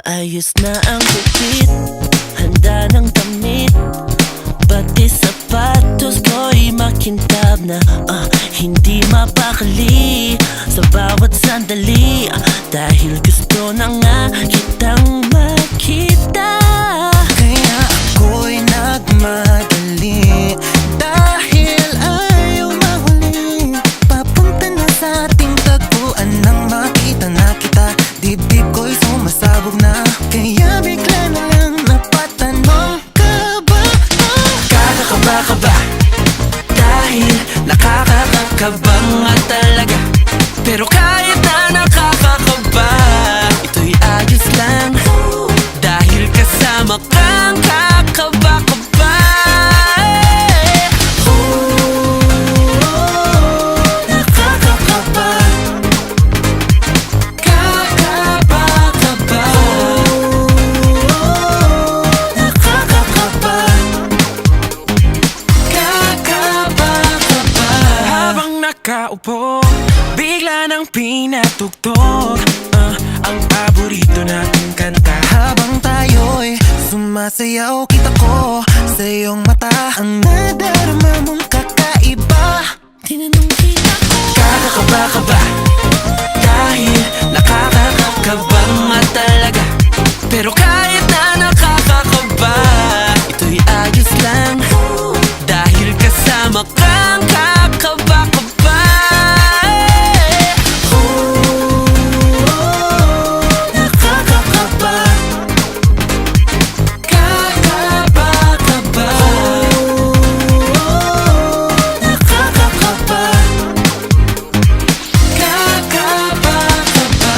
Ayos na ang gupit, handa ng damit, pati sapatos ko'y makintab na. Hindi mapakali sa bawat sandali, dahil gusto na nga kitang makita. Kaya ako'y nagmadali, dahil ayaw mahuli. Papunta na sa ating tagpuan nang makita na kita. Dibdib ko'y sumasabog na, kaya bigla na lang napatanong ka ba? Kakakaba ka ba? Dahil nakakakaba nga talaga. Pero kahit na nakakakaba, ito'y ayos lang, dahil kasama kang kakaba-kaba. Nakakakaba, kakaba-kaba, nakakakaba, kakaba-kaba. Habang nakaupo, bigla nang pinatugtog ang paborito nating kanta. Habang tayo'y sumasayaw, kita ko sa iyong mata ang nadarama mong kakaiba. Tinanong kita ko, kakakaba ka ba? Dahil nakakakaba nga talaga. Pero kahit na nakakakaba, ito'y ayos lang, dahil kasama kang kakaba-kaba. Nakakakaba, kakaba-kaba, nakakakaba, kakaba-kaba.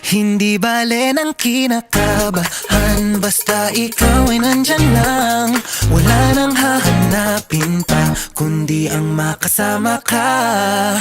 Hindi bale ng kinakabahan, basta ikaw ay nandyan lang. Wala nang hahanapin pa, kundi ang makasama ka.